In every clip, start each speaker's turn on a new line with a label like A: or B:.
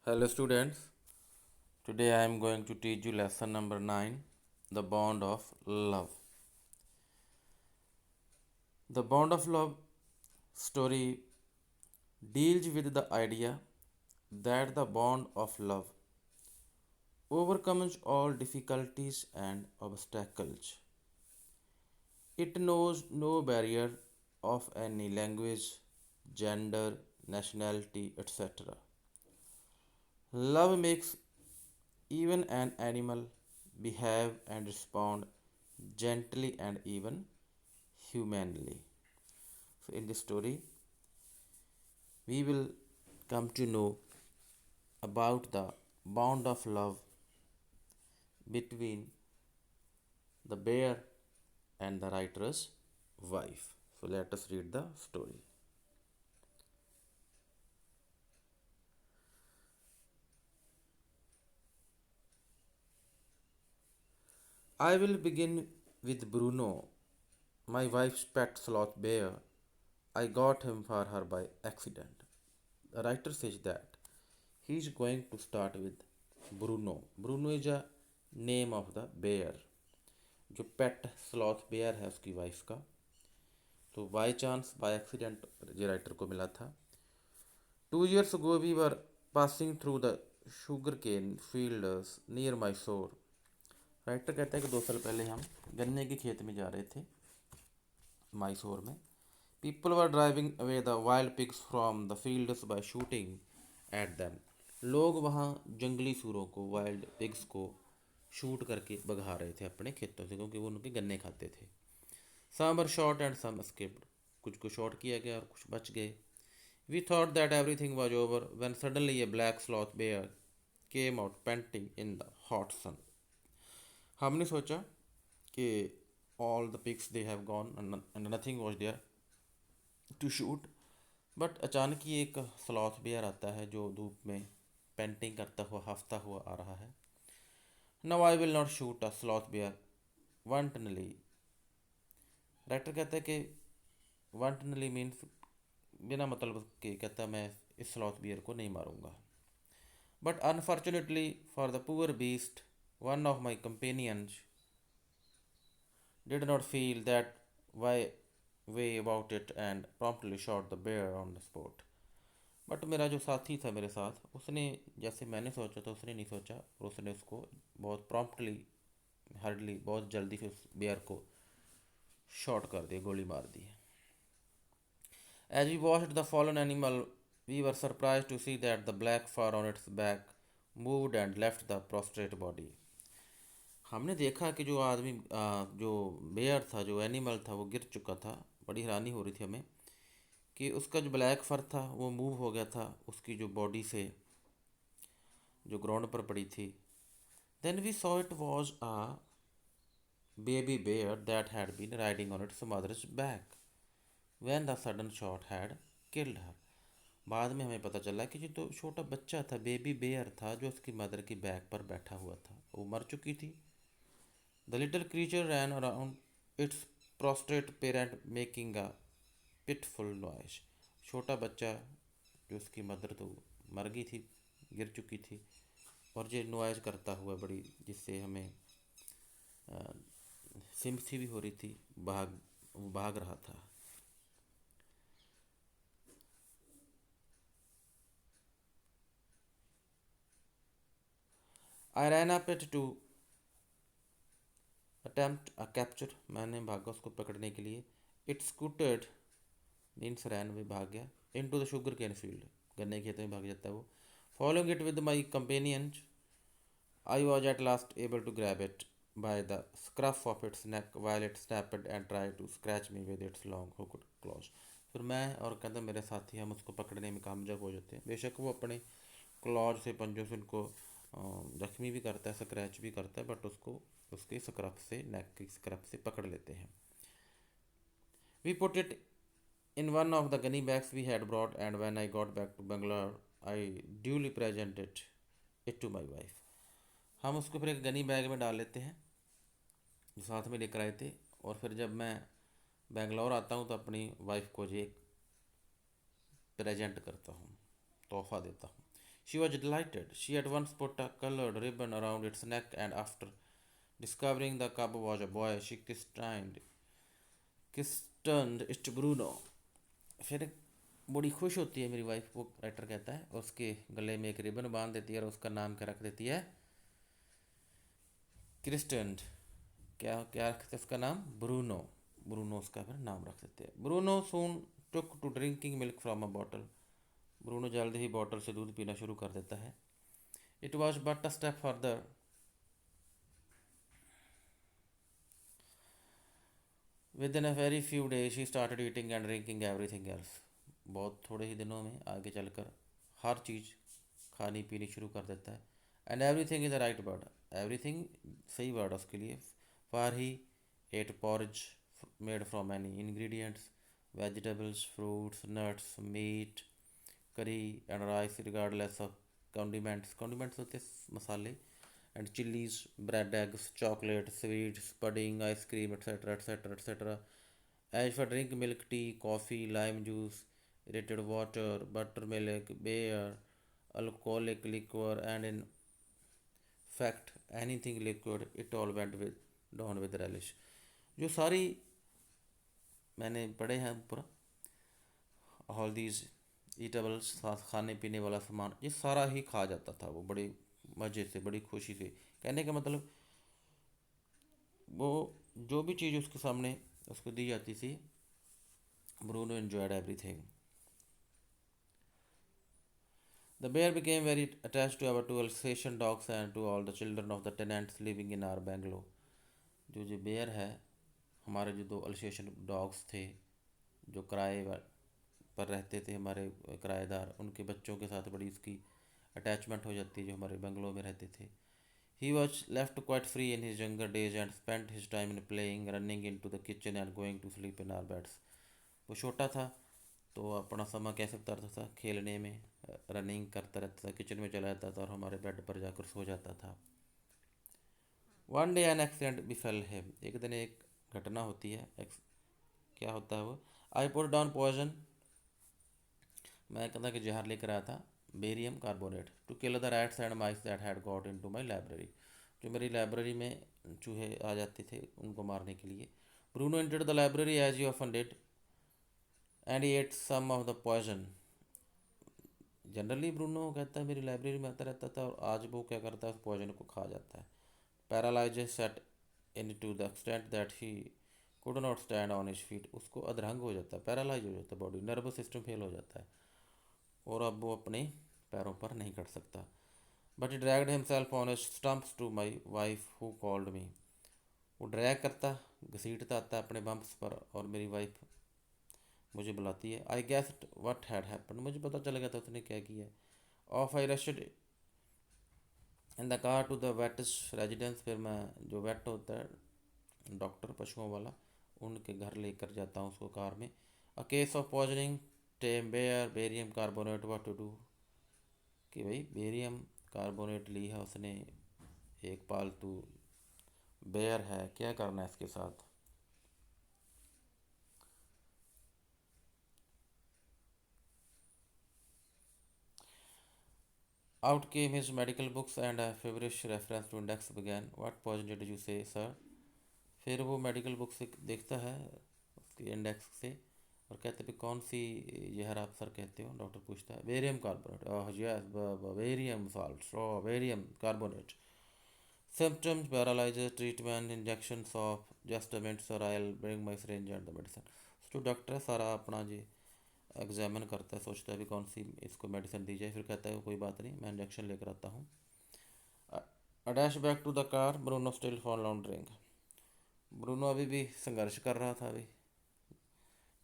A: Hello students, today I am going to teach you lesson number 9, the bond of love. The bond of love story deals with the idea that the bond of love overcomes all difficulties and obstacles. It knows no barrier of any language, gender, nationality, etc. Love makes even an animal behave and respond gently and even humanly. So, in this story, we will come to know about the bond of love between the bear and the writer's wife. So, let us read the story. I will begin with Bruno, my wife's pet sloth bear. I got him for her by accident. The writer says that he is going to start with Bruno. Bruno is a name of the bear. जो पेट sloth bear है उसकी wife का, तो by chance by accident ये writer को मिला था. 2 years ago we were passing through the sugarcane fields near Mysore. Writer कहता है कि 2 साल पहले हम गन्ने के खेत में जा रहे थे मैसूर में. People were driving away the wild pigs from the fields by shooting at them. लोग वहाँ जंगली सूरों को, वाइल्ड पिग्स को शूट करके भगा रहे थे अपने खेतों से, क्योंकि वो उनके गन्ने खाते थे. Some were shot and some escaped. कुछ को शॉट किया गया और कुछ बच गए. We thought that everything was over when suddenly a black sloth bear came out painting in the hot sun. हमने सोचा कि all the pigs they have gone and nothing was there to shoot. But अचानक ही एक sloth bear आता है जो धूप में पेंटिंग करता हुआ हफ्ता हुआ आ रहा है. Now I will not shoot a sloth bear wantonly. Writer कहता है कि wantonly मीन्स बिना मतलब के, कहता है मैं इस स्लॉथ बियर को नहीं मारूंगा. But unfortunately for the poor beast one of my companions did not feel that why way about it and promptly shot the bear on the spot. But मेरा जो साथी था मेरे साथ, उसने जैसे मैंने सोचा था उसने नहीं सोचा, और उसने उसको बहुत प्रॉम्प्टली, हर्डली, बहुत जल्दी से उस बेयर को शॉट कर दिया, गोली मार दी. As we watched the fallen animal, we were surprised to see that the black fur on its back moved and left the prostrate body. हमने देखा कि जो आदमी जो बेयर था, जो एनिमल था, वो गिर चुका था. बड़ी हैरानी हो रही थी हमें कि उसका जो ब्लैक फर था वो मूव हो गया था उसकी जो बॉडी से, जो ग्राउंड पर पड़ी थी. Then we saw it was a baby bear that had been riding on its mother's back when the sudden shot had killed her. बाद में हमें पता चला कि जो तो छोटा बच्चा था, बेबी बेयर था, जो उसकी मदर की बैक पर बैठा हुआ था, वो मर चुकी थी. The little creature ran around its prostrate parent making a pitiful noise. छोटा बच्चा, जो उसकी मदर तो मर गई थी, गिर चुकी थी, और ये नॉइज करता हुआ बड़ी, जिससे हमें सिम्पथी भी हो रही थी, वो भाग रहा था. I ran up it to attempt a capture. मैंने भागा उसको पकड़ने के लिए. इट स्कूटेड मीन्स रैन में भाग गया. इन to the sugarcane field, गन्ने के खेत में भाग जाता है वो. Following it with my companions I was at last able to grab it by the scruff of its neck while it snapped and try to scratch me with its long hooked claws. फिर मैं और कहता मेरे साथी हम उसको पकड़ने में कामयाब हो जाते हैं. बेशक वो अपने क्लॉज से, पंजों से उनको जख्मी भी करता है, स्क्रैच भी करता है, बट उसको उसके स्क्रफ से, नेक की स्क्रफ से पकड़ लेते हैं. We put it in one of the gunny bags we had brought, and when I got back to Bangalore, I duly presented it to my wife. हम उसको फिर एक गनी बैग में डाल लेते हैं जो साथ में लेकर आए थे, और फिर जब मैं बेंगलोर आता हूँ तो अपनी वाइफ को ये प्रेजेंट करता हूँ, तोहफा देता हूँ. She was delighted. She at once put a colored ribbon around its neck, and after discovering the cub was a boy, she kissed it Bruno. फिर बड़ी खुश होती है मेरी वाइफ, वो राइटर कहता है, और उसके गले में एक रिबन बांध देती है और उसका नाम क्या रख देती है, क्रिस्टेंड। क्या क्या रखते हैं उसका नाम, ब्रूनो। ब्रूनो उसका फिर नाम रख देते हैं। Bruno soon took to drinking milk from a bottle. Bruno जल्द ही बॉटल से दूध पीना शुरू कर देता है। It was but a step further. With in a very few days she started eating and drinking everything else. बहुत थोड़े ही दिनों में आगे चलकर हर चीज़ खानी पीनी शुरू कर देता है। And everything is the right word, everything सही वर्ड है उसके लिए। For he ate porridge made from any ingredients, vegetables, fruits, nuts, meat, curry and rice regardless of condiments. Condiments होते हैं मसाले। And chillies, bread, eggs, chocolate, sweets, pudding, ice cream, etcetera etcetera etcetera. As for drink, milk, tea, coffee, lime juice, irritated water, buttermilk, beer, alcoholic liquor, and in fact anything liquid, it all went with down with relish। जो सारी मैंने पढ़े हैं पूरा, all these eatables, खाने पीने वाला सामान, ये सारा ही खा जाता था वो बड़े मज़े से, बड़ी खुशी से। कहने का मतलब वो जो भी चीज़ उसके सामने उसको दी जाती थी, Bruno enjoyed everything. The bear became very attached to our two Alsatian dogs and to all the children of the tenants living in our bungalow। जो बेयर है, हमारे जो दो अल्सेशियन डॉग्स थे जो पर रहते थे, हमारे किराएदार, उनके बच्चों के साथ बड़ी उसकी अटैचमेंट हो जाती है जो हमारे बंगलों में रहते थे। He was left quite free in his younger days and spent his time in playing, running into the kitchen and going to sleep in our beds। वो छोटा था तो अपना समय कैसे गुजारता था, खेलने में, रनिंग करता रहता था, किचन में चला जाता था और हमारे बेड पर जाकर सो जाता था। One day an accident befell him. एक दिन एक घटना होती है। क्या होता है वो, आई पुट डाउन पॉइजन, मैं कहता कि जहर लेकर आया था, barium carbonate, to kill the rats and mice that had got into my library. जो मेरी लाइब्रेरी में चूहे आ जाते थे उनको मारने के लिए। Bruno entered the library as he often did and he ate some of the poison. Generally Bruno कहता है मेरी लाइब्रेरी में आता रहता था और आज वो क्या करता है, उस पॉइजन को खा जाता है। Paralyse set in to the extent that he could not stand on his feet. उसको अधरंग हो जाता है, पैरालाइज हो जाता है, बॉडी नर्वस सिस्टम फेल हो जाता है और अब वो अपने पैरों पर नहीं खड़ सकता। But he dragged himself on his stumps to my wife who called me. वो ड्रैग करता, घसीटता आता अपने बम्प्स पर और मेरी वाइफ मुझे बुलाती है। I guessed what had happened, मुझे पता चल गया था उसने क्या किया। Off I rushed in the car to the vet's residence, फिर मैं जो वेट होता है डॉक्टर पशुओं वाला, उनके घर लेकर जाता हूँ उसको कार में। A case of poisoning tame bear barium carbonate, what to do. कि भाई बेरियम कार्बोनेट ली है उसने, एक पालतू बेयर है, क्या करना है इसके साथ। Out came his medical books and a feverish reference to index began, what poison did you say sir। फिर वो मेडिकल बुक से देखता है उसके इंडेक्स से और कहते भी कौन सी जहर आप सर कहते हो। डॉक्टर पूछता है barium carbonate, oh yes barium salt, barium carbonate. Symptoms paralyse, treatment injections of just a minute sir, I will bring my syringe and the medicine. जो डॉक्टर है सारा अपना जी एग्जामिन करता है, सोचता है भी कौन सी इसको मेडिसिन दी जाए, फिर कहता है कोई बात नहीं मैं इंजेक्शन लेकर आता हूँ। I dashed back to the car, Bruno still floundering. Bruno अभी भी संघर्ष कर रहा था अभी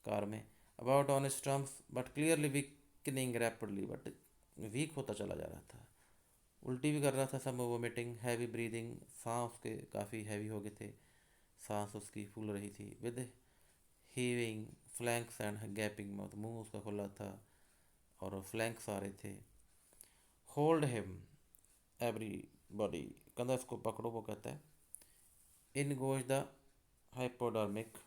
A: कार में। About on stumps but clearly weakening rapidly, but weak होता चला जा रहा था। उल्टी भी कर रहा था, सम वोमिटिंग, हैवी ब्रीदिंग, सांस उसके काफ़ी हैवी हो गए थे, सांस उसकी फूल रही थी। With heaving flanks and gapping mouth, मुंह उसका खुला था और फ्लैंक्स आ रहे थे। होल्ड हिम एवरी बॉडी, कंधा इसको पकड़ो, वो कहता है। इन गोज द हाइपोडर्मिक,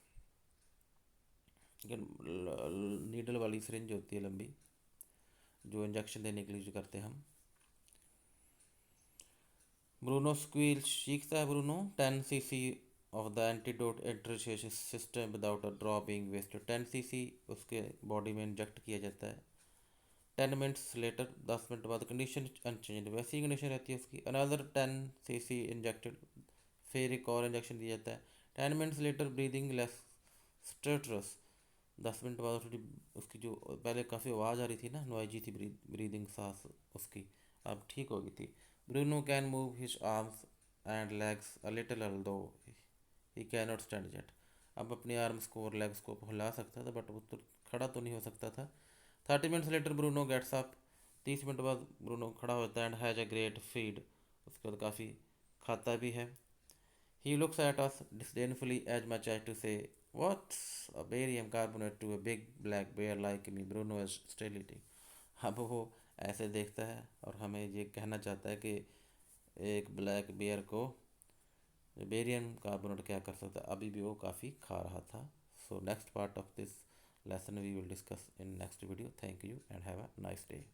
A: नीडल वाली सिरिंज होती है लंबी, जो इंजेक्शन देने के लिए यूज करते हैं हम। ब्रूनो स्क्वील्स चीखता है Bruno, 10 cc of the antidote enters his system without a drop being wasted. 10 cc उसके बॉडी में इंजेक्ट किया जाता है. 10 minutes लेटर, 10 मिनट बाद कंडीशन अनचेंज, वैसी कंडीशन रहती है उसकी. अनदर 10 cc इंजेक्टेड, फिर एक और इंजेक्शन दिया जाता है. 10 minutes later breathing less stertorous, 10 minute बाद थोड़ी उसकी जो पहले काफ़ी आवाज़ आ रही थी ना, नॉइजी थी ब्रीदिंग, सांस उसकी अब ठीक हो गई थी. Bruno can move his arms and legs a little although he can not stand yet. अब अपने आर्म्स को और लेग्स को हिला सकता था, बट वो तो खड़ा तो नहीं हो सकता था. 30 minutes later Bruno gets up, 30 minute बाद ब्रूनो खड़ा होता है. And has a great feed, उसके बाद काफ़ी खाता भी है. He looks at us disdainfully, as much as to say, "What's a barium carbonate to a big black bear like me?" Bruno is still eating. अब वो ऐसे देखता है और हमें ये कहना चाहता है कि एक ब्लैक बियर को बेरियम कार्बोनेट क्या कर सकता है, अभी भी वो काफ़ी खा रहा था. So next part of this lesson we will discuss in next video. Thank you and have a nice day.